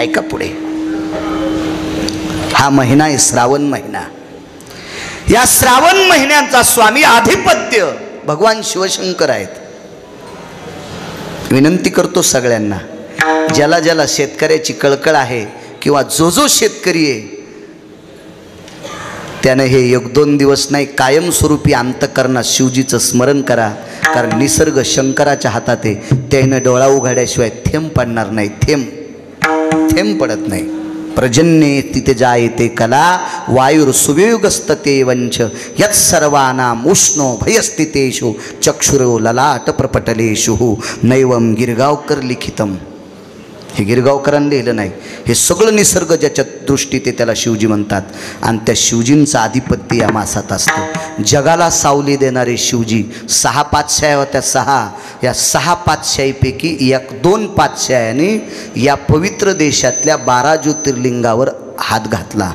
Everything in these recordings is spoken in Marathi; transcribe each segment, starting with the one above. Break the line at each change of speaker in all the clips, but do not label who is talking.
ऐका पुढे, हा महिना आहे श्रावण महिना. या श्रावण महिन्याचा स्वामी आधिपत्य भगवान शिवशंकर आहेत. विनंती करतो सगळ्यांना, ज्याला ज्याला शेतकऱ्याची कळकळ आहे किंवा जो जो शेतकरी आहे त्याने हे 1-2 दिवस नाही, कायमस्वरूपी अंतःकरणात शिवजीचं स्मरण करा. कारण निसर्ग शंकराच्या हातात आहे. त्याने डोळा उघाड्याशिवाय थेंब पडणार नाही, थेंब पडत नाही. पर्जन्ये तिथे जायते कला वायुर सुवियुगस्तते वंच यत् सर्वानाम उष्णो भयस्थितेषु चक्षुरो ललाट प्रपटलेषु नैवम गिरगावकर लिखितम. हे गिरगावकरांनी लिहिलं नाही, हे सगळं निसर्ग ज्याच्या दृष्टीत आहे त्याला शिवजी म्हणतात. आणि त्या शिवजींचं आधिपत्य या मासात असतं. जगाला सावली देणारे शिवजी 6 पातशाह्या होत्या. 6 या 6 पातशाहीपैकी 1-2 पातशाह्यांनी या पवित्र देशातल्या 12 ज्योतिर्लिंगावर हात घातला.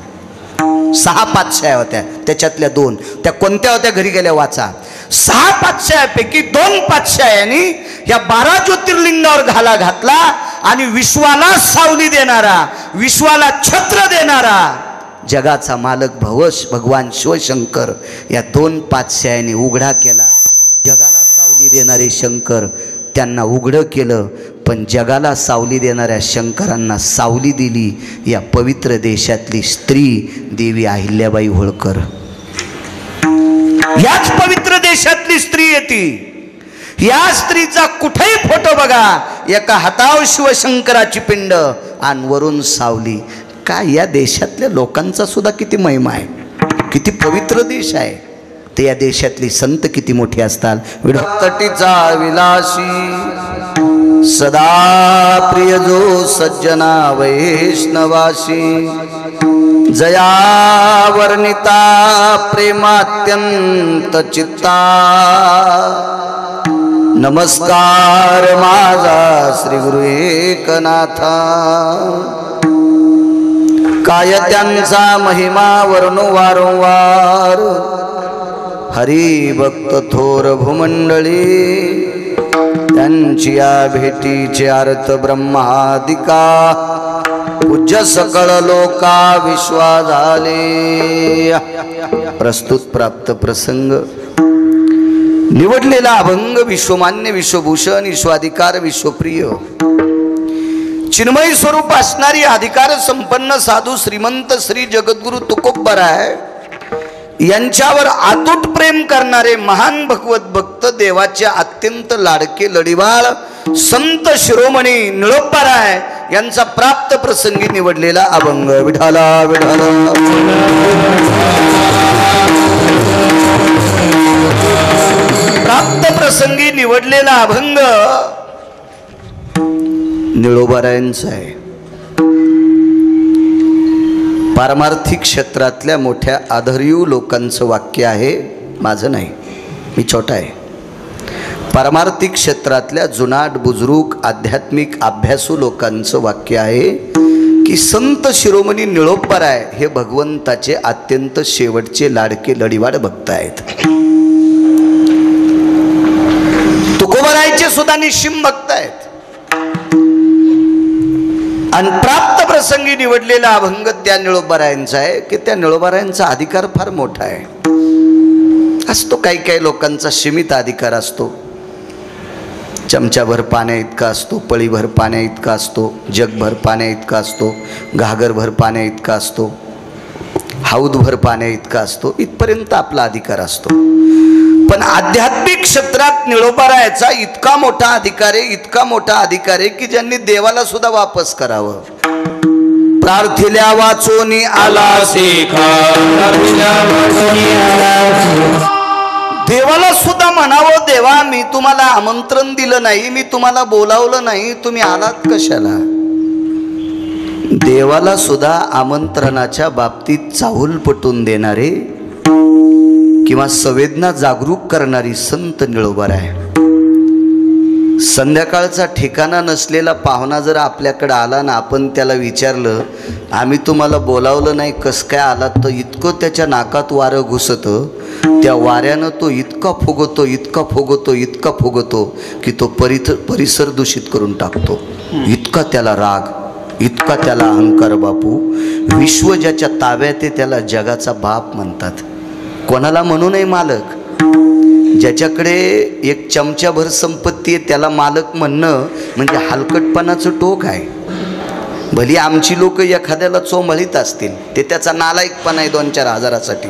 6 पातशाह्या होत्या, त्याच्यातल्या 2 त्या कोणत्या होत्या घरी गेल्या वाचा. 6 पातशाह्यापैकी 2 पातशाह्यांनी या 12 ज्योतिर्लिंगावर घाला घातला आणि विश्वाला सावली देणारा, विश्वाला छत्र देणारा जगाचा मालक भगवान शिवशंकर या 2 पातशाह्यांनी उघडा केला. जगाला सावली देणारे शंकर त्यांना उघडं केलं, पण जगाला सावली देणाऱ्या शंकरांना सावली दिली या पवित्र देशातली स्त्री देवी अहिल्याबाई होळकर. याच पवित्र देशातली स्त्री येते. या स्त्रीचा कुठेही फोटो बघा, एका हातावर शिवशंकराची पिंड आणि वरून सावली. काय या देशातल्या लोकांचा सुद्धा किती महिमा आहे, किती पवित्र देश आहे. ते या देशातली संत किती मोठी असतात. विठ्ठटीचा विलासी सदा प्रिय जो सज्जना वैष्णवासी जया वर्णिता प्रेमात्यंत चित्ता नमस्कार माझा श्री गुरु एकनाथा. काय त्यांचा महिमा वर्णो वारंवार हरी भक्त थोर भूमंडळी त्यांची या भेटीचे अर्थ ब्रह्मादिका पूज्य सकळ लोका विश्वा झाले. प्रस्तुत प्राप्त प्रसंग निवडलेला अभंग विश्वमान्य विश्वभूषण विश्वाधिकार विश्वप्रिय चिन्मय स्वरूप असणारी अधिकार संपन्न साधू श्रीमंत श्री जगद्गुरु तुकोबराय यांच्यावर अतूट प्रेम करणारे महान भगवत भक्त देवाचे अत्यंत लाडके लढीवाळ संत शिरोमणी निळोबाराय यांचा प्राप्त प्रसंगी निवडलेला अभंग. विठाला विठाला प्राप्त प्रसंगी निवडलेला अभंग निळोबारायांचा आहे. पारमार्थिक क्षेत्रातल्या मोठ्या आदर्यू लोकांचं वाक्य आहे, माझं नाही, मी छोटा आहे. पारमार्थिक क्षेत्रातल्या जुनाट बुजुर्ग आध्यात्मिक अभ्यासू लोकांचं वाक्य आहे की संत शिरोमणी निळोबाराय हे भगवंताचे अत्यंत शेवटचे लाडके लढीवाड भक्त आहेत. तुकोबरायचे सुद्धा निश्चिम भक्त आहेत. आणि प्राप्त प्रसंगी निवडलेला अभंग त्या निळोबारायांचा आहे की त्या निळोबारायांचा अधिकार फार मोठा आहे. असतो काही काही लोकांचा सीमित अधिकार असतो. चमचाभर पाण्या इतका असतो, पळीभर पाण्या इतका असतो, जगभर पाण्या इतका असतो, घागरभर पाण्या इतका असतो, हौदभर पाण्या इतका असतो, इथपर्यंत आपला अधिकार असतो. पण आध्यात्मिक क्षेत्रात निळोबारायाचा इतका मोठा अधिकार आहे, इतका मोठा अधिकार आहे की ज्यांनी देवाला सुद्धा वापस करावं. प्रार्थील्या वाचोनी आला शेखा, देवाला सुद्धा म्हणावं देवा मी तुम्हाला आमंत्रण दिलं नाही, मी तुम्हाला बोलावलं नाही, तुम्ही आलात कशाला. देवाला सुद्धा आमंत्रणाच्या बाबतीत चाहूल पटवून देणारे किंवा संवेदना जागरूक करणारी संत निळोबाराय. संध्याकाळचा ठिकाणा नसलेला पाहुणा जर आपल्याकडे आला ना, आपण त्याला विचारलं आम्ही तुम्हाला बोलावलं नाही कसं काय आलात, तर इतकं त्याच्या नाकात वारं घुसतं, त्या वाऱ्यानं तो इतका फुगतो इतका फुगतो इतका फुगतो की तो परिसर दूषित करून टाकतो. इतका त्याला राग. इतका त्याला अहंकार बापू. विश्व ज्याच्या ताब्यात आहे त्याला जगाचा बाप म्हणतात. कोणाला म्हणू नये मालक. ज्याच्याकडे एक चमच्याभर संपत्ती आहे त्याला मालक म्हणणं म्हणजे हलकटपणाचं टोक आहे. भली आमची लोक एखाद्याला चोंबळीत असतील, ते त्याचा नालायकपणा आहे 2-4 हजारासाठी,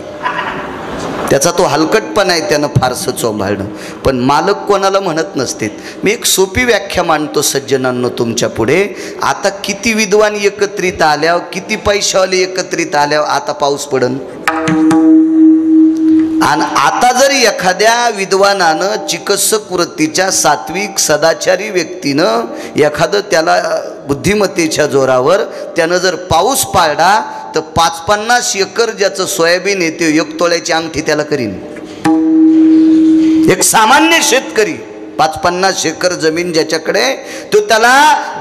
त्याचा तो हलकटपणा आहे, त्यानं फारसं चोंबाळणं. पण मालक कोणाला म्हणत नसते. मी एक सोपी व्याख्या मांडतो सज्जनांनो तुमच्या पुढे. आता किती विद्वान एकत्रित आल्यावर, किती पैशावाले एकत्रित आल्यावर आता पाऊस पडन. आणि आता जर एखाद्या विद्वानानं चिकित्सक वृत्तीच्या सात्विक सदाचारी व्यक्तीनं एखादं त्याला बुद्धिमत्तेच्या जोरावर त्यानं जर पाऊस पाडला तर 50-50 एकर ज्याचं सोयाबीन येते 1 तोळ्याची अंगठी त्याला करीन. एक सामान्य शेतकरी 50-50 एकर जमीन ज्याच्याकडे, तो त्याला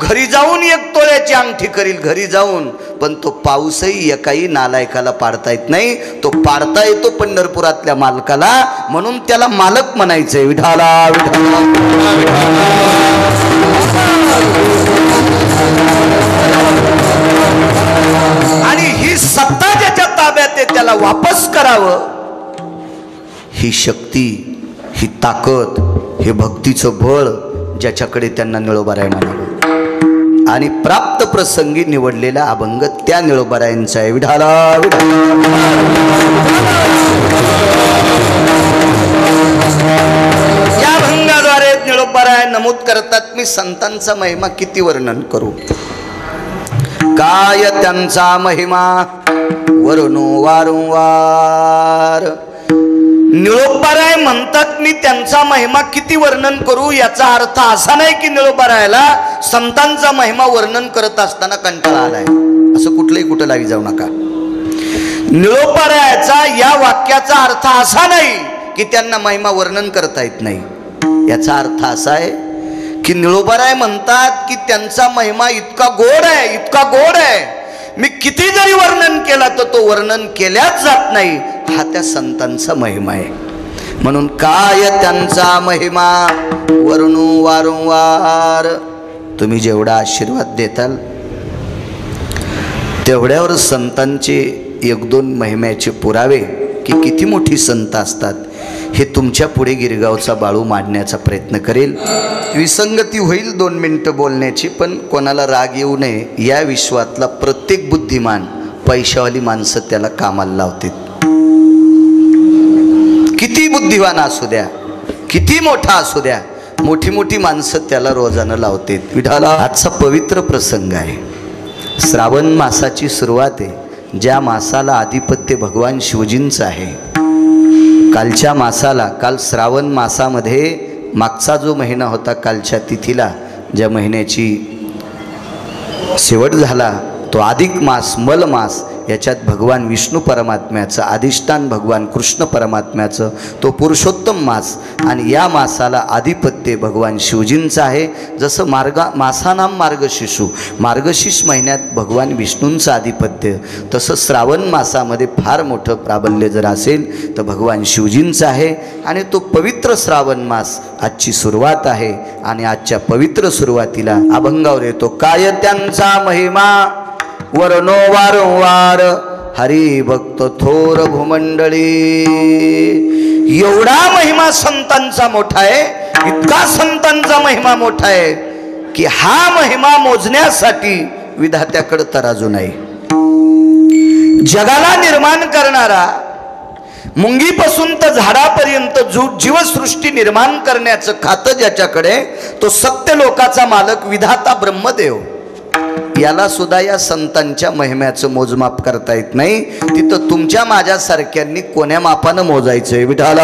घरी जाऊन 1 तोळ्याची अंगठी करील घरी जाऊन. पण तो पाऊसही एकाही नालायकाला पाडता येत नाही. तो पाडता येतो पंढरपुरातल्या मालकाला, म्हणून त्याला मालक म्हणायचंय. विठाला विठाला. आणि ही सत्ता ज्याच्या ताब्यात आहे त्याला वापस करावं. ही शक्ती, ही ताकद, हे भक्तीचं बळ ज्याच्याकडे त्यांना निळोबाराय म्हणावं. आणि प्राप्त प्रसंगी निवडलेला अभंग त्या निळोबारायांचा आहे. विठाला या अभंगाद्वारे निळोबाराय नमूद करतात, मी संतांचा महिमा किती वर्णन करू. काय त्यांचा महिमा वर्णो वारंवार. निळोबाराय म्हणतात मी त्यांचा महिमा किती वर्णन करू. याचा अर्थ असा नाही की निळोबारायला संतांचा महिमा वर्णन करत असताना कंटाळा आलाय, असं कुठलंही कुठं लावी जाऊ नका. निळोबारायाचा या वाक्याचा अर्थ असा नाही की त्यांना महिमा वर्णन करता येत नाही. याचा अर्थ असा आहे की निळोबाराय म्हणतात की त्यांचा महिमा इतका गोड आहे, इतका गोड आहे, मी किती जरी वर्णन केला तर तो वर्णन केल्याच जात नाही. हा त्या संतांचा महिमा आहे. म्हणून काय त्यांचा महिमा वर्णू वारंवार. तुम्ही जेवढा आशीर्वाद देताल तेवढ्यावर संतांचे 1-2 महिम्याचे पुरावे की किती मोठी संत असतात हे तुमच्या पुढे गिरगावचा बाळू मांडण्याचा प्रयत्न करेल. विसंगती होईल 2 मिनिटं बोलण्याची, पण कोणाला राग येऊ नये. या विश्वातला प्रत्येक बुद्धिमान पैशावाली माणसं त्याला कामाला लावतात. किती बुद्धिवान असू द्या, किती मोठा असू द्या, मोठी मोठी माणसं त्याला रोजानं लावतात. विठाला आजचा पवित्र प्रसंग आहे. श्रावण मासाची सुरुवात आहे, ज्या मासाला आधिपत्य भगवान शिवजींचं आहे. कालच्या मासाला, काल श्रावण मासामध्ये मागचा जो महिना होता कालच्या तिथीला ज्या महिन्याची शेवट झाला तो अधिक मास, मल मास. याच्यात भगवान विष्णू परमात्म्याचं अधिष्ठान, भगवान कृष्ण परमात्म्याचं तो पुरुषोत्तम मास. आणि या मासाला आधिपत्य भगवान शिवजींचं आहे. जसं मासानाम मार्गशीर्षू, मार्गशीर्ष महिन्यात भगवान विष्णूंचं आधिपत्य, तसं श्रावण मासामध्ये फार मोठं प्राबल्य जर असेल तर भगवान शिवजींचं आहे. आणि तो पवित्र श्रावण मास आजची सुरुवात आहे. आणि आजच्या पवित्र सुरुवातीला अभंगावर येतो काय त्यांचा महिमा वर्णो वारंवार. हरी भक्त थोर भूमंडळी. एवढा महिमा संतांचा मोठा आहे, इतका संतांचा महिमा मोठा आहे की हा महिमा मोजण्यासाठी विधात्याकडे तराजू नाही. जगाला निर्माण करणारा, मुंगीपासून तर झाडापर्यंत जीवसृष्टी निर्माण करण्याचं खातं ज्याच्याकडे, तो सत्य लोकाचा मालक विधाता ब्रह्मदेव. याला सुद्धा या संतांच्या महिम्याचं मोजमाप करता येत नाही. तिथं तुमच्या माझ्यासारख्यांनी कोण्या मापानं मोजायचंय. विठाला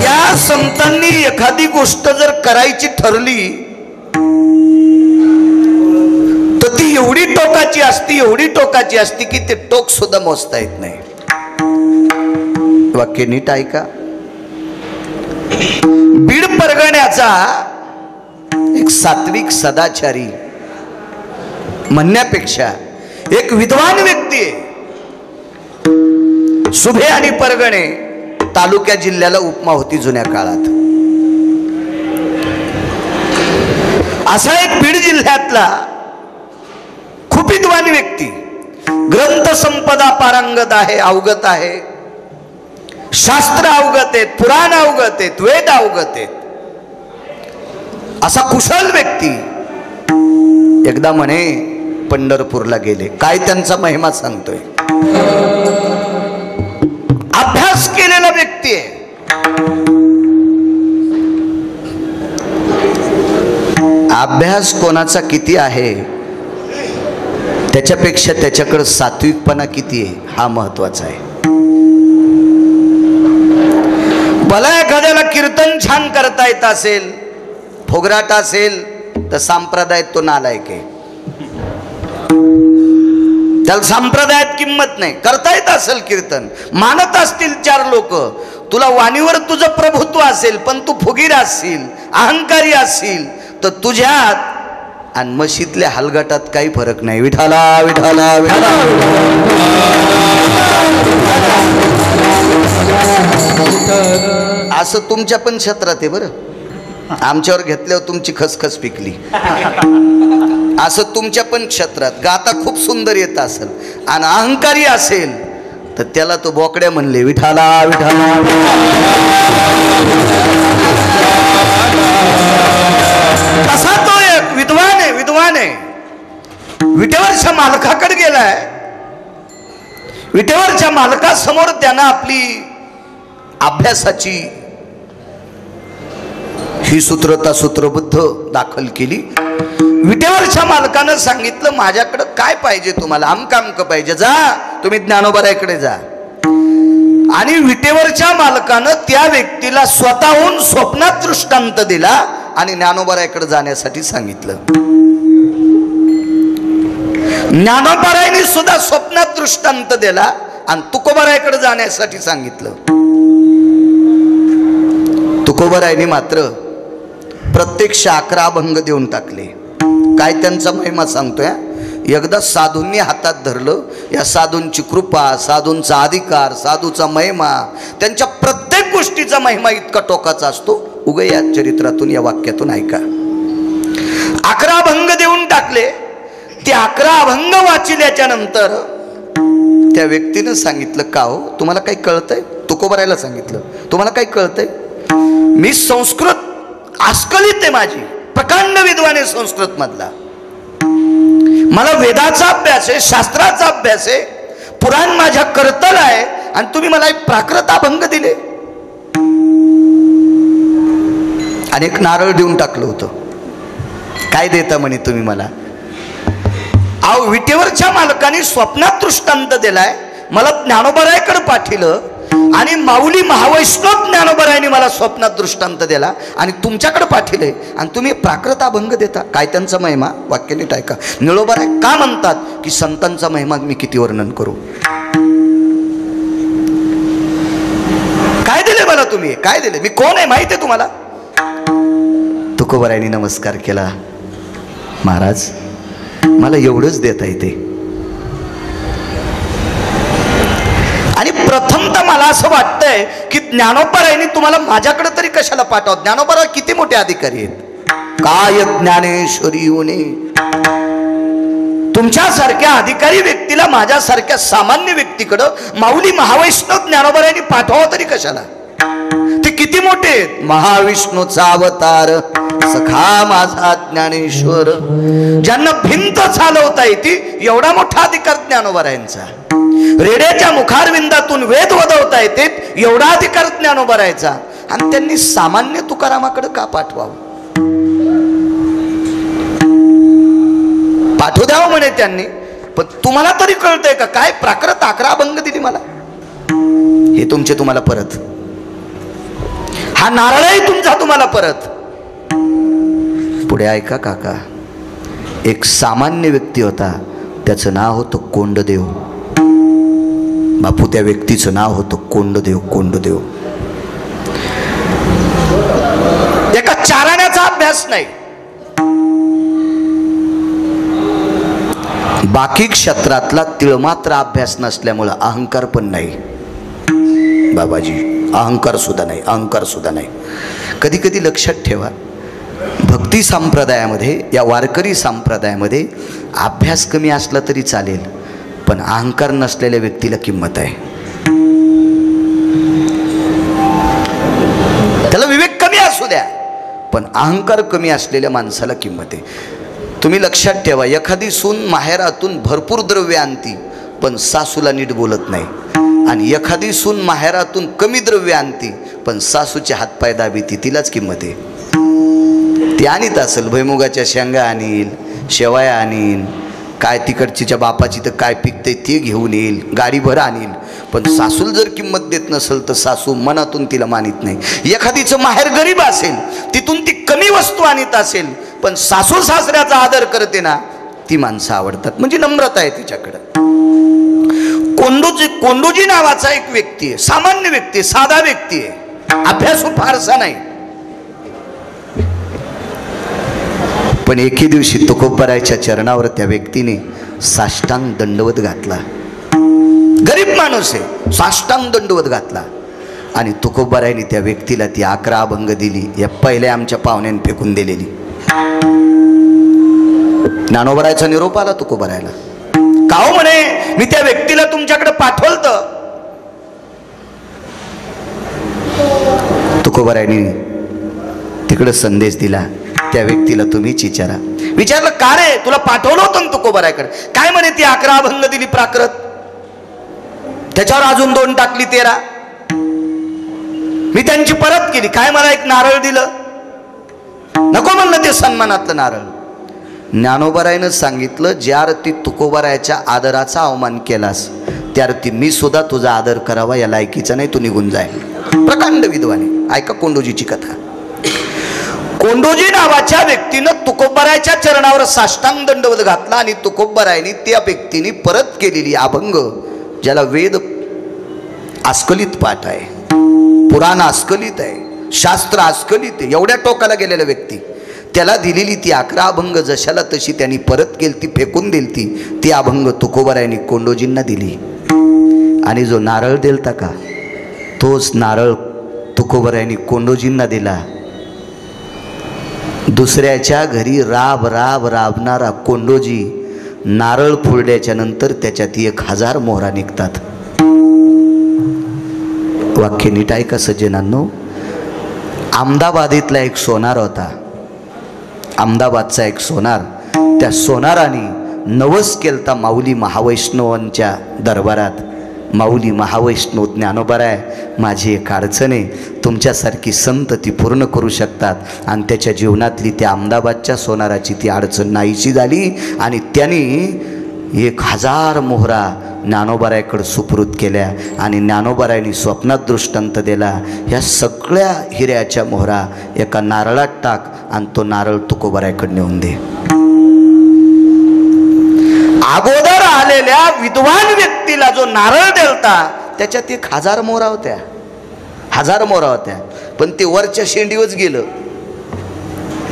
या संतांनी एखादी गोष्ट जर करायची ठरली तर ती एवढी टोकाची असती, एवढी टोकाची असती की ते टोक सुद्धा मोजता येत नाही. वाक्य नीट ऐका. बीड परगण्याचा एक सात्विक सदाचारी म्हणण्यापेक्षा एक विद्वान व्यक्ती आहे. सुभे आणि परगणे तालुक्या जिल्ह्याला उपमा होती जुन्या काळात. असा एक बीड जिल्ह्यातला खूप विद्वान व्यक्ती, ग्रंथ संपदा पारंगत आहे, अवगत आहे, शास्त्र अवगत आहेत, पुराण अवगत आहेत, वेद अवगत आहेत, असा कुशल व्यक्ती एकदा म्हणे पंढरपूरला गेले. काय त्यांचा महिमा सांगतोय. अभ्यास केलेला व्यक्ती आहे. अभ्यास कोणाचा किती आहे त्याच्यापेक्षा त्याच्याकडे सात्विकपणा किती आहे हा महत्वाचा आहे. भला एखाद्याला कीर्तन छान करता येत असेल, फोगराट असेल, तर संप्रदायात तो नालायक आहे. त्याला संप्रदायात किंमत नाही. करता येत असेल कीर्तन, मानत असतील 4 लोक, तुला वाणीवर तुझं प्रभुत्व असेल, पण तू फुगीर असशील, अहंकारी असशील, तर तुझ्यात आणि मशीतल्या हलगटात काही फरक नाही. विठाला विठाला विठाला. असं तुमच्या पण क्षेत्रात आहे बरं. आमच्यावर घेतल्यावर तुमची खसखस पिकली. असं तुमच्या पण क्षेत्रात गाता खूप सुंदर येत असेल आणि अहंकारी असेल तर त्याला तो बोकड्या म्हणले. विठाला विठाला. तसा तो एक विद्वान आहे. विद्वान आहे. विटेवरच्या मालकाकडे गेलाय. विटेवरच्या मालकासमोर त्यानं आपली अभ्यासाची ही सूत्रता सूत्रबद्ध दाखल केली. विटेवरच्या मालकानं सांगितलं, माझ्याकडे काय पाहिजे तुम्हाला? अमक पाहिजे, जा तुम्ही ज्ञानोबाराकडे जा. आणि विटेवरच्या मालकानं त्या व्यक्तीला स्वतःहून स्वप्नात दृष्टांत दिला आणि ज्ञानोबाराकडे जाण्यासाठी सांगितलं. ज्ञानोबारायांनी सुद्धा स्वप्नात दृष्टांत दिला आणि तुकोबाराकडे जाण्यासाठी सांगितलं. तुकोबारायांनी मात्र प्रत्यक्ष 11 अभंग देऊन टाकले. काय त्यांचा महिमा सांगतोय. एकदा साधूंनी हातात धरलं. या साधूंची कृपा, साधूंचा अधिकार, साधूचा महिमा, त्यांच्या प्रत्येक गोष्टीचा महिमा इतका टोकाचा असतो. उगे या चरित्रातून, या वाक्यातून ऐका. 11 अभंग देऊन टाकले. ते 11 अभंग वाचिल्याच्या नंतर त्या व्यक्तीनं सांगितलं, का हो तुम्हाला काही कळतंय? तुकोबारायला सांगितलं, तुम्हाला काही कळतंय? मी संस्कृत आस्कलित आहे, माझी प्रकांड विद्वान आहे संस्कृत मधला. मला वेदाचा अभ्यास आहे, शास्त्राचा अभ्यास आहे, पुराण माझ्या करतल आहे, आणि तुम्ही मला एक प्राकृत अभंग दिले. आणि एक नारळ देऊन टाकलं होतं. काय देता म्हणे तुम्ही मला? अहो, विटेवरच्या मालकाने स्वप्नात दृष्टांत दिलाय, मला ज्ञानोबारायकडे पाठिलं, आणि माऊली महावैष्णव ज्ञानोबारायांनी मला स्वप्नात दृष्टांत दिला आणि तुमच्याकडे पाठिले, आणि तुम्ही प्राकृत अभंग देता. काय त्यांचा महिमा? वाक्य नीट ऐका. निळोबाराय का म्हणतात की संतांचा महिमा मी किती वर्णन करू? काय दिले मला तुम्ही? काय दिले? मी कोण आहे माहिती आहे तुम्हाला? तुकोबारायांनी नमस्कार केला. महाराज, मला एवढंच देता येते. आणि प्रथमतः मला असं वाटतंय की ज्ञानोबारायांनी तुम्हाला माझ्याकडे तरी कशाला पाठवत? ज्ञानोबाराय किती मोठे अधिकारी आहेत. काय ज्ञानेश्वरी होणे. तुमच्यासारख्या अधिकारी व्यक्तीला माझ्यासारख्या सामान्य व्यक्तीकडं माऊली महावैष्णव ज्ञानोबारायांनी पाठवावं तरी कशाला? ते किती मोठे आहेत. महाविष्णूचा अवतार सखा माझा ज्ञानेश्वर. ज्यांना भिंत चालवता येते एवढा मोठा अधिकार ज्ञानोबारायांचा. रेड्याच्या मुखारविंदातून वेद वदवता येते एवढा अधिकार ज्ञानोबारायांचा. आणि त्यांनी सामान्य तुकारामाकडे का पाठवावं? पाठवू द्यावं म्हणे त्यांनी. पण तुम्हाला तरी कळतंय का काय प्राकृत 11 अभंग दिली मला? हे तुमचे तुम्हाला परत. हा नारळही तुमचा तुम्हाला परत. पुढे ऐका काका. एक सामान्य व्यक्ती होता, त्याचं नाव होतं कोंडदेव. बापू, त्या व्यक्तीचं नाव होतं कोंडदेव. कोंडदेव एका चाराण्याचा अभ्यास नाही. बाकी क्षेत्रातला तिळमात्र अभ्यास नसल्यामुळं अहंकार पण नाही. बाबाजी, अहंकार सुद्धा नाही. अहंकार सुद्धा नाही. कधी कधी लक्षात ठेवा, भक्ती संप्रदायामध्ये, या वारकरी संप्रदायामध्ये अभ्यास कमी असला तरी चालेल, पण अहंकार नसलेल्या व्यक्तीला किंमत आहे. त्याला विवेक कमी असू द्या, पण अहंकार कमी असलेल्या माणसाला किंमत आहे. तुम्ही लक्षात ठेवा, एखादी सून माहेरातून भरपूर द्रव्य आणती पण सासूला नीट बोलत नाही, आणि एखादी सून माहेरातून कमी द्रव्य आणती पण सासूचे हातपाय दाबीती, तिलाच किंमत आहे. ती आणीत असेल, भुईमुगाच्या शेंगा आणील, शेवया आणील, काय तिकडच्या बापाची तर काय पिकते ते घेऊन येईल, गाडीभर आणील, पण सासूला जर किंमत देत नसेल तर सासू मनातून तिला मानित नाही. एखादीचं माहेर गरीब असेल, तिथून ती कमी वस्तू आणीत असेल, पण सासू सासऱ्याचा आदर करते ना, ती माणसं आवडतात. म्हणजे नम्रता आहे तिच्याकडं. कोंडोजी नावाचा एक व्यक्ती आहे, सामान्य व्यक्ती, साधा व्यक्ती आहे, अभ्यासू फारसा नाही, पण एके दिवशी तुकोबरायच्या चरणावर त्या व्यक्तीने साष्टांग दंडवत घातला. गरीब माणूस आहे, साष्टांग दंडवत घातला, आणि तुकोबरायने त्या व्यक्तीला ती 11 अभंग दिली. या पहिल्या आमच्या पाहुण्याने फेकून दिलेली. ज्ञानोबरायचा निरोप आला तुकोबरायला, काहो म्हणे, मी त्या व्यक्तीला तुमच्याकडे पाठवलत. तुकोबरायने तिकडे संदेश दिला, त्या व्यक्तीला तुम्हीच विचारा. विचारलं, का रे, तुला पाठवलं होतं तुकोबरायकडे? काय म्हणे, ती 11 अभंग दिली प्राकृत, त्याच्यावर अजून 2 टाकली 13. मी त्यांची परत केली. काय, मला एक नारळ दिलं? नको म्हणलं ते सन्मानातलं नारळ. ज्ञानोबरायनं सांगितलं, ज्या अर्थी तुकोबरायच्या आदराचा अवमान केलास, त्या अर्थी मी सुद्धा तुझा आदर करावा या लायकीचा नाही, तू निघून जाय. प्रकांड विद्वाने. ऐका कोंडोजीची कथा. कोंडोजी नावाच्या व्यक्तीनं तुकोबरायच्या चरणावर साष्टांग दंडवत घातला, आणि तुकोबरायने त्या व्यक्तीने परत केलेली अभंग, ज्याला वेद आस्कलित पाठ आहे, पुराण आस्कलित आहे, शास्त्र आस्कलित आहे, एवढ्या टोकाला गेलेला व्यक्ती, त्याला दिलेली ती 11 अभंग जशाला तशी त्यांनी परत केली, ती फेकून दिली. ती अभंग तुकोबरायने कोंडोजींना दिली, आणि जो नारळ दिलता का, तोच नारळ तुकोबरायने कोंडोजींना दिला. दुसऱ्याच्या घरी राबणारा कोंडोजी नारळ फोडल्याच्या नंतर त्याच्यात 1000 मोहरा निघतात. वाक्य नीट ऐका सज्जनांनो. अहमदाबादेतला एक सोनार होता, अहमदाबादचा एक सोनार. त्या सोनाराने नवस केलता माऊली महावैष्णवांच्या दरबारात. माऊली महावैष्णव ज्ञानोबराय, माझी एक अडचण आहे, तुमच्यासारखी संत ती पूर्ण करू शकतात. आणि त्याच्या जीवनातली त्या अहमदाबादच्या सोनाराची ती अडचण नाहीशी झाली, आणि त्यांनी 1000 मोहरा ज्ञानोबरायकडे सुपूर्द केल्या. आणि ज्ञानोबरायने स्वप्नात दृष्टांत दिला, ह्या सगळ्या हिऱ्याच्या मोहरा एका नारळात टाक, आणि तो नारळ तुकोबरायकडे नेऊन दे. अगोदर आलेल्या विद्वान व्यक्तीला जो नारळ दिलता त्याच्यात 1000 मोहरा होत्या, 1000 मोहरा होत्या, पण ते वरच्या शेंडीवरच गेलं.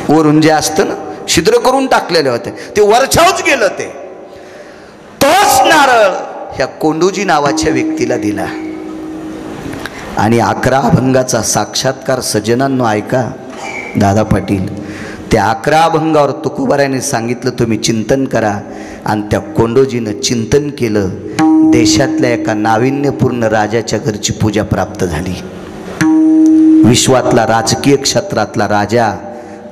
वरून जे असतं ना, छिद्र करून टाकलेले होते, ते वरच्यावरच गेलं. ते तोच नारळ ह्या कोंडोजी नावाच्या व्यक्तीला दिला. आणि 11 अभंगाचा साक्षात्कार सज्जनांनो ऐका. दादा पाटील, त्या 11 अभंगावर तुकोबरायने सांगितलं तुम्ही चिंतन करा, आणि त्या कोंडोजीनं चिंतन केलं. देशातल्या एका नाविन्यपूर्ण राजाच्या घरची पूजा प्राप्त झाली. विश्वातला राजकीय क्षेत्रातला राजा,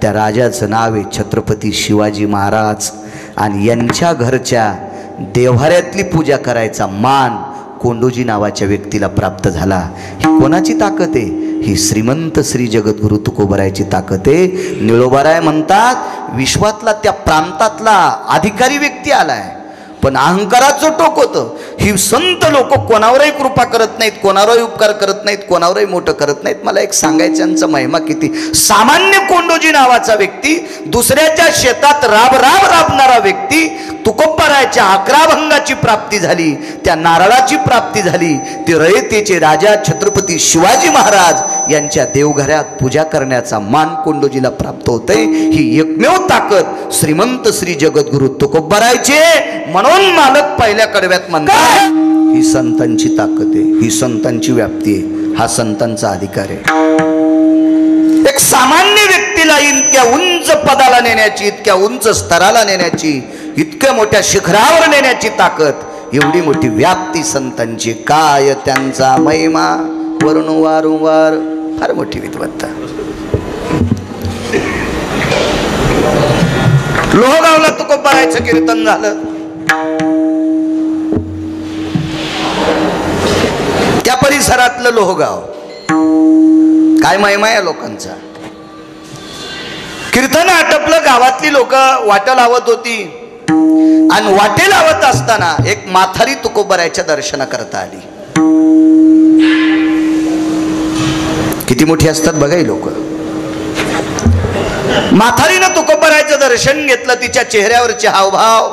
त्या राजाचं नाव आहे छत्रपती शिवाजी महाराज. आणि यांच्या घरच्या देव्हाऱ्यातली पूजा करायचा मान कोंडोजी नावाच्या व्यक्तीला प्राप्त झाला. ही कोणाची ताकद आहे? ही श्रीमंत श्री जगद्गुरु तुकोबरायची ताकद आहे. निळोबाराय म्हणतात, विश्वातला त्या प्रांतातला अधिकारी व्यक्ती आलाय, पण अहंकाराचं टोक होतं. ही संत लोक कोणावरही कृपा करत नाहीत, कोणावरही उपकार करत नाहीत, कोणावरही मोठं करत नाहीत. मला एक सांगायच्यांचा महिमा किती. सामान्य कोंडोजी नावाचा व्यक्ती, दुसऱ्याच्या शेतात राबणारा व्यक्ती, तुकोबरायच्या 11 अभंगाची प्राप्ती झाली, त्या नारळाची प्राप्ती झाली. ते रयतेचे राजा छत्रपती शिवाजी महाराज यांच्या देवघरात पूजा करण्याचा मान कोंडोजीला प्राप्त होतंय. ही एकमेव ताकद श्रीमंत श्री जगद्गुरु तुकोबरायचे. म्हणून मालक पहिल्या कडव्यात म्हणतात, ही संतांची ताकद आहे, ही संतांची व्याप्ती आहे, हा संतांचा अधिकार आहे. एक सामान्य व्यक्ती व्यक्तीला इतक्या उंच पदाला नेण्याची, इतक्या उंच स्तराला नेण्याची, इतक्या मोठ्या शिखरावर नेण्याची ताकद, एवढी मोठी व्याप्ती संतांची. काय त्यांचा महिमा वर्णू वारंवार. फार मोठी विद्वत्ता. लोहगावला तुकोबारायचं कीर्तन झालं. त्या परिसरातलं लोहगाव, काय महिमा या लोकांचा. कीर्तन आटपलं, गावातली लोक वाट लावत होती आणि वाटे लावत असताना एक म्हातारी तुकोबारायच्या दर्शना करता आली. किती मोठी असतात बघा ही लोक. म्हातारीनं तुकोबारायचं दर्शन घेतलं. तिच्या चेहऱ्यावरचे हावभाव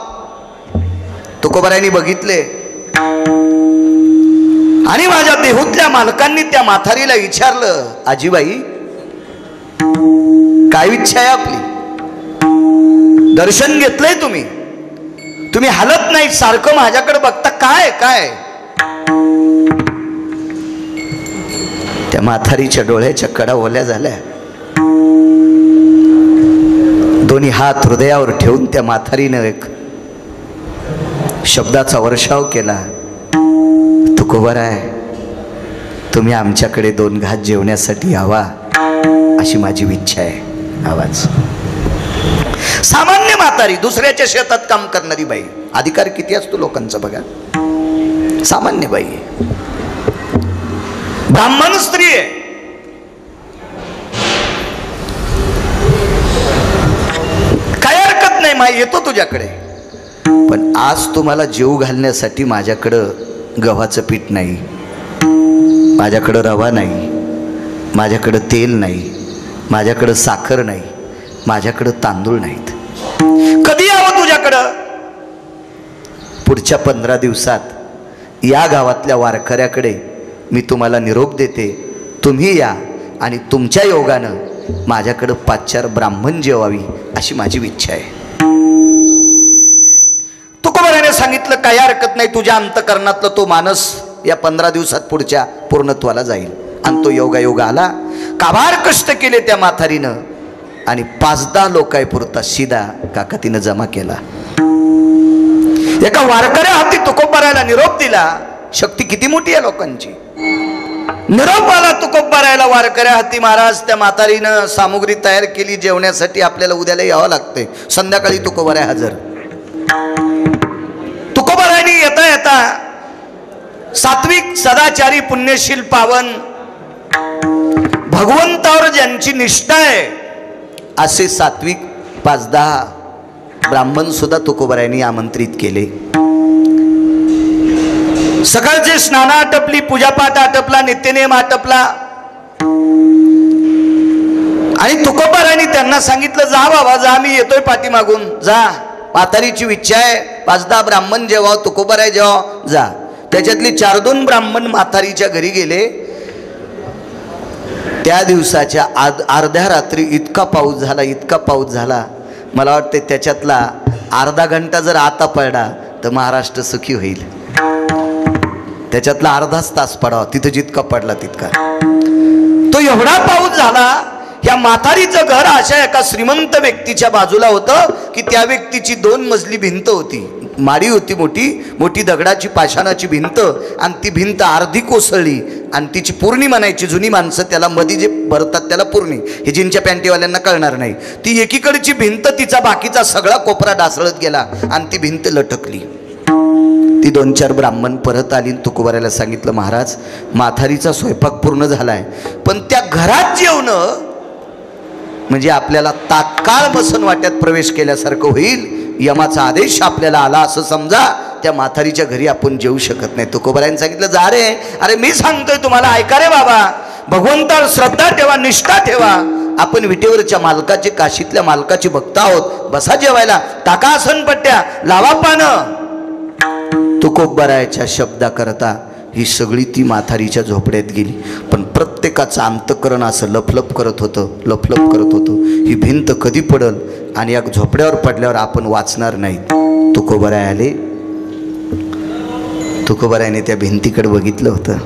तुकोबारायांनी बघितले आणि माझ्या देहूतल्या मालकांनी त्या म्हातारीला विचारलं, आजीबाई काय इच्छा आहे आपली? दर्शन घेतलंय तुम्ही, तुम्ही हलत नाही, सारखं माझ्याकडे बघता, काय काय? त्या म्हातारीच्या डोळ्याच्या कडा ओल्या झाल्या. दोन्ही हात हृदयावर ठेवून त्या म्हातारीनं एक शब्दाचा वर्षाव केला. तुकोबाराय, तुम्ही आमच्याकडे 2 घास जेवण्यासाठी यावा अशी माझी इच्छा आहे. आवाज. सामान्य म्हातारी, दुसऱ्याच्या शेतात काम करणारी बाई. अधिकार किती असतो लोकांचा बघा. सामान्य बाई, ब्राह्मण स्त्री आहे. काय हरकत नाही, माई येतो तुझ्याकडे, पण आज तुम्हाला जेव घालण्यासाठी माझ्याकडं गव्हाचं पीठ नाही, माझ्याकडं रवा नाही, माझ्याकडं तेल नाही, माझ्याकडं साखर नाही, माझ्याकडं तांदूळ नाहीत. कधी यावं तुझ्याकडं? पुढच्या 15 दिवसात या गावातल्या वारकऱ्याकडे मी तुम्हाला निरोप देते. तुम्ही या आणि तुमच्या योगानं माझ्याकडं 5-4 ब्राह्मण जेवावी अशी माझी इच्छा आहे. तुकोबाराने सांगितलं, काय हरकत नाही, तुझ्या अंतकरणातलं तो मानस या 15 दिवसात पुढच्या पूर्णत्वाला जाईल. आणि तो योगा आला. काबार कष्ट केले त्या म्हातारीनं आणि 5-10 लोकांपुरता शिदा काका तिनं जमा केला. एका वारकऱ्या हाती तुकोबारायला निरोप दिला. शक्ती किती मोठी आहे लोकांची. निरोप आला तुकोबारायला वारकऱ्या हाती. महाराज, त्या म्हातारीनं सामुग्री तयार केली जेवण्यासाठी, आपल्याला उद्याला यावं लागतंय. संध्याकाळी तुकोबाराय हजर. तुकोबारायनी येता येता सात्विक, सदाचारी, पुण्यशील, पावन, भगवंतावर ज्यांची निष्ठा आहे असे सात्विक 5-10 ब्राह्मण सुद्धा तुकोबारायांनी आमंत्रित केले. सकाळचे स्नान आटपली, पूजापाठ आटपला, नित्यनेम आटपला आणि तुकोबारायांनी त्यांना सांगितलं, जा बाबा जा, मी येतोय पाठीमागून, जा. म्हातारीची इच्छा आहे 5-10 ब्राह्मण जेव्हा, तुकोबाराय जेव्हा, जा. त्याच्यातली 4-2 ब्राह्मण म्हातारीच्या घरी गेले. त्या दिवसाच्या अर्ध्या रात्री इतका पाऊस झाला, इतका पाऊस झाला, मला वाटते त्याच्यातला अर्धा घंटा जर आता पडला तर महाराष्ट्र सुखी होईल. त्याच्यातला अर्धाच तास पडावा, तिथं जितका पडला तितका. तो एवढा पाऊस झाला. या म्हातारीचं घर अशा एका श्रीमंत व्यक्तीच्या बाजूला होतं की त्या व्यक्तीची 2 मजली भिंत होती, माडी होती, मोठी मोठी दगडाची पाषाणाची भिंत. आणि ती भिंत अर्धी कोसळली आणि तिची पूर्णी म्हणायची. जुनी माणसं त्याला मध्ये जे भरतात त्याला पूर्णी, हे जीनच्या पॅन्टीवाल्यांना कळणार नाही. ती एकीकडची भिंत, तिचा बाकीचा सगळा कोपरा ढासळत गेला आणि ती भिंत लटकली. ती 2-4 ब्राह्मण परत आली. तुकोबारायला सांगितलं, महाराज, म्हातारीचा स्वयंपाक पूर्ण झालाय, पण त्या घरात जेवणं म्हणजे आपल्याला तात्काळ बसन वाट्यात प्रवेश केल्यासारखं होईल. यमाचा आदेश आपल्याला आला असं समजा. त्या म्हातारीच्या घरी आपण जेवू शकत नाही. तुकोबारायांनी सांगितलं, जा रे, अरे मी सांगतोय तुम्हाला, ऐका रे बाबा, भगवंतावर श्रद्धा ठेवा, निष्ठा ठेवा. आपण विटेवरच्या मालकाचे, काशीतल्या मालकाचे भक्त आहोत. बसा जेवायला, टाका आसनपट्ट्या, लावा पानं. तुकोबारायाच्या शब्दा करता ही सगळी ती म्हातारीच्या झोपड्यात गेली. पण प्रत्येकाचं अंतकरण असं लफलफ करत होतं, लफलफ करत होतं, ही भिंत कधी पडल आणि या झोपड्यावर पडल्यावर आपण वाचणार नाही. तुकोबाराय आले. तुकोबारायाने त्या भिंतीकडे बघितलं होतं.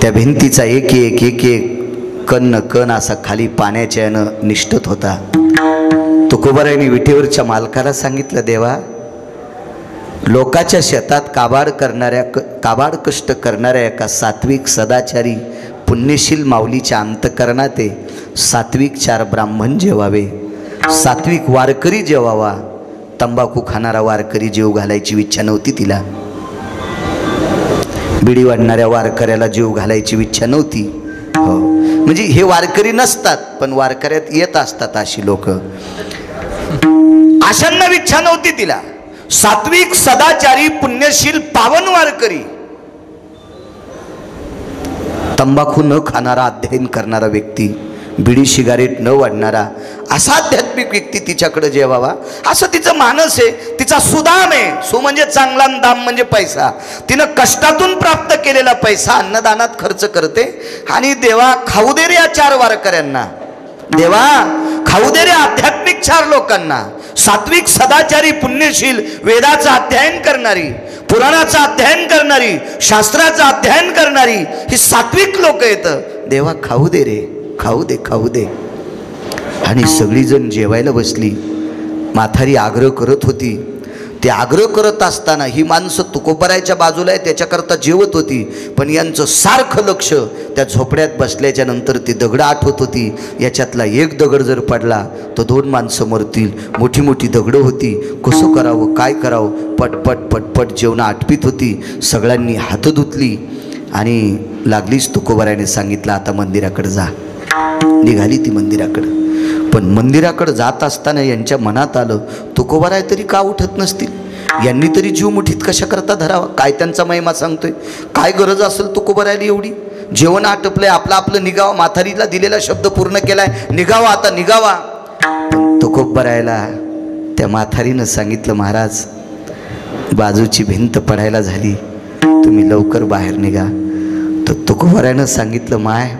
त्या भिंतीचा एक एक कण न कण असा खाली पाण्याच्या यानं निष्ठत होता. तुकोबारायांनी विटेवरच्या मालकाला सांगितलं, देवा, लोकाच्या शेतात काबाड कष्ट करणाऱ्या एका सात्विक सदाचारी पुण्यशील माऊलीच्या अंतकरणात ते सात्विक 4 ब्राह्मण जेवावे, सात्विक वारकरी जेवावा. तंबाखू खाणारा वारकरी जेव घालायची इच्छा नव्हती तिला. बिडी वाढणाऱ्या वारकऱ्याला जीव घालायची इच्छा नव्हती. हो, म्हणजे हे वारकरी नसतात पण वारकऱ्यात येत असतात अशी लोक. अशांना इच्छा नव्हती तिला. सात्विक सदाचारी पुण्यशील पावन वारकरी, तंबाखू न खाणारा, अध्ययन करणारा व्यक्ती, बिडी सिगारेट न वाढणारा असा आध्यात्मिक व्यक्ती तिच्याकडे जेवावा असं तिचं मानस आहे. तिचा सुदाम आहे. सु म्हणजे चांगला, दाम म्हणजे पैसा. तिनं कष्टातून प्राप्त केलेला पैसा अन्नदानात खर्च करते. आणि देवा खाऊ दे रे या 4 वारकऱ्यांना, देवा खाऊ दे रे आध्यात्मिक 4 लोकांना. सात्विक सदाचारी पुण्यशील, वेदाचं अध्ययन करणारी, पुराणाचं अध्ययन करणारी, शास्त्राचं अध्ययन करणारी ही सात्विक लोक आहेत. देवा खाऊ दे रे, खाऊ दे, खाऊ दे. आणि सगळीजण जेवायला बसली. म्हातारी आग्रह करत होती. ते आग्रह करत असताना ही माणसं तुकोबारायच्या बाजूला आहे त्याच्याकरता जेवत होती. पण यांचं सारखं लक्ष त्या झोपड्यात बसल्याच्या नंतर ती दगड आठवत होती. याच्यातला एक दगड जर पडला तर 2 माणसं मरतील. मोठी मोठी दगडं होती. कसं करावं, काय करावं, पटपट पटपट जेवणं आटपीत होती. सगळ्यांनी हात धुतली आणि लागलीच तुकोबारायने सांगितलं, आता मंदिराकडे जा. निघाली ती मंदिराकडं. पण मंदिराकडे जात असताना यांच्या मनात आलं, तुकोबाराय तरी का उठत नसतील, यांनी तरी जीव मुठीत कशा करता धरावा, काय त्यांचा महिमा सांगतोय, काय गरज असेल तुकोबारायला एवढी. जेवण आटपलंय, आपलं निघावा, म्हातारीला दिलेला शब्द पूर्ण केलाय, निघावा आता निघावा. तुकोबारायला त्या म्हातारीनं सांगितलं, महाराज बाजूची भिंत पडायला झाली, तुम्ही लवकर बाहेर निघा. तर तुकोबारायनं सांगितलं, माय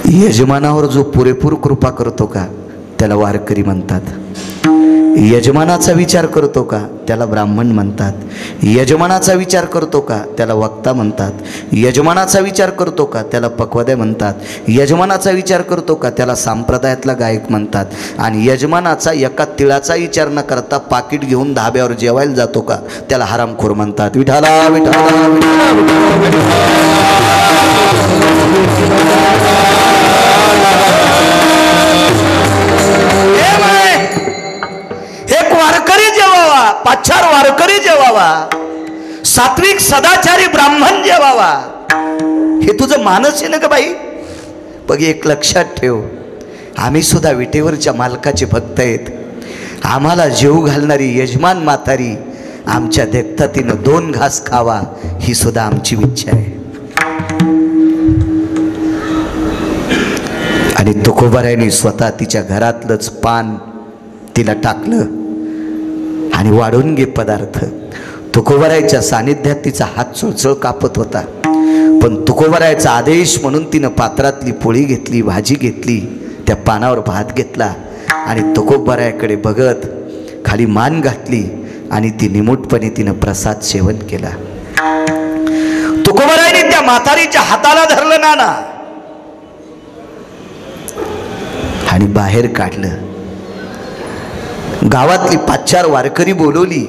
यजमानावर जो पुरेपूर कृपा करतो का त्याला वारकरी म्हणतात. यजमानाचा विचार करतो का त्याला ब्राह्मण म्हणतात. यजमानाचा विचार करतो का त्याला वक्ता म्हणतात. यजमानाचा विचार करतो का त्याला पक्वाद्या म्हणतात. यजमानाचा विचार करतो का त्याला संप्रदायातला गायक म्हणतात. आणि यजमानाचा एका तिळाचा विचार न करता पाकिट घेऊन धाब्यावर जेवायला जातो का त्याला हरामखोर म्हणतात. विठाला विठाला एक वारकरी जेवावा, 5-4 वारकरी जेवावा, सात्विक सदाचारी ब्राह्मण जेवावा, हे तुझं मानस आहे ना का बाई. बघ, एक लक्षात ठेव, आम्ही सुद्धा विटेवरच्या मालकाचे भक्त आहेत. आम्हाला जेव घालणारी यजमान म्हातारी आमच्या देखता तिनं 2 घास खावा ही सुद्धा आमची इच्छा आहे. आणि तुकोबारायांनी स्वतः तिच्या घरातलंच पान तिला टाकलं आणि वाढून घे पदार्थ. तुकोबारायच्या सानिध्यात तिचा हात चळचळ कापत होता. पण तुकोबारायचा आदेश म्हणून तिनं पात्रातली पोळी घेतली, भाजी घेतली, त्या पानावर भात घेतला आणि तुकोबारायाकडे बघत खाली मान घातली आणि ती निमूटपणे तिनं प्रसाद सेवन केला. तुकोबारायांनी त्या म्हातारीच्या हाताला धरलं नाना आणि बाहेर काढलं. गावातली 5-4 वारकरी बोलवली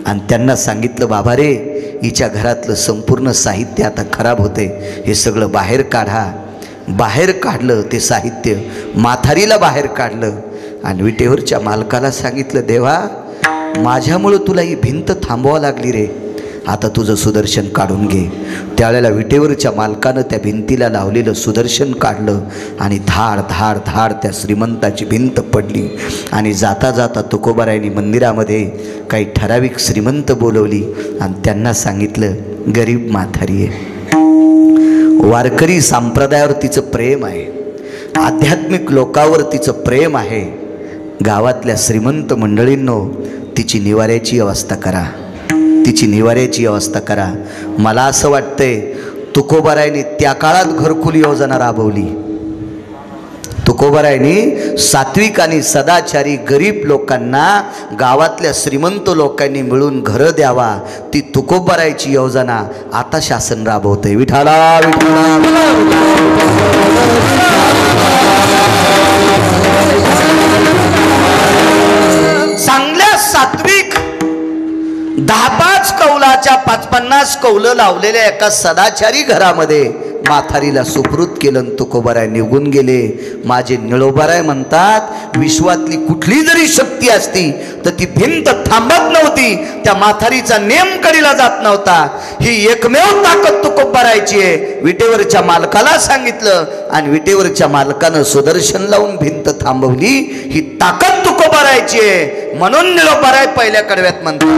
आणि त्यांना सांगितलं, बाबा रे, हिच्या घरातलं संपूर्ण साहित्य आता खराब होते, हे सगळं बाहेर काढा. बाहेर काढलं ते साहित्य, म्हातारीला बाहेर काढलं आणि विटेवरच्या मालकाला सांगितलं, देवा माझ्यामुळं तुला ही भिंत थांबवावं लागली रे, आता तुझं सुदर्शन काढून घे. त्यावेळेला विटेवरच्या मालकानं त्या भिंतीला लावलेलं सुदर्शन काढलं आणि धाड धाड धाड त्या श्रीमंताची भिंत पडली. आणि जाता जाता तुकोबारायांनी मंदिरामध्ये काही ठराविक श्रीमंत बोलवली आणि त्यांना सांगितलं, गरीब म्हातारी आहे, वारकरी संप्रदायावर तिचं प्रेम आहे, आध्यात्मिक लोकावर तिचं प्रेम आहे. गावातल्या श्रीमंत मंडळींनो, तिची निवाऱ्याची व्यवस्था करा, तिची निवाऱ्याची व्यवस्था करा. मला असं वाटतंय तुकोबारायांनी त्या काळात घरकुल योजना राबवली. तुकोबारायांनी सात्विक आणि सदाचारी गरीब लोकांना गावातल्या श्रीमंत लोकांनी मिळून घरं द्यावा, ती तुकोबारायची योजना आता शासन राबवतंय. विठाला चांगल्या सात्विक 10-5 कौलाच्या 50 कौलं लावलेल्या एका सदाचारी घरामध्ये माथारीला सुपृत केलं. तुकोबाराय निघून गेले. माझे निळोबाराय म्हणतात, विश्वातली कुठली जरी शक्ती असती तर ती भिंत थांबत नव्हती, त्या माथारीचा नेम कडीला जात नव्हता. ही एकमेव ताकद तुकोबारायची आहे. विटेवरच्या मालकाला सांगितलं आणि विटेवरच्या मालकानं सुदर्शन लावून भिंत थांबवली. ही ताकद तुकोबारायची आहे. म्हणून निळोबाराय पहिल्या कडव्यात म्हणतात,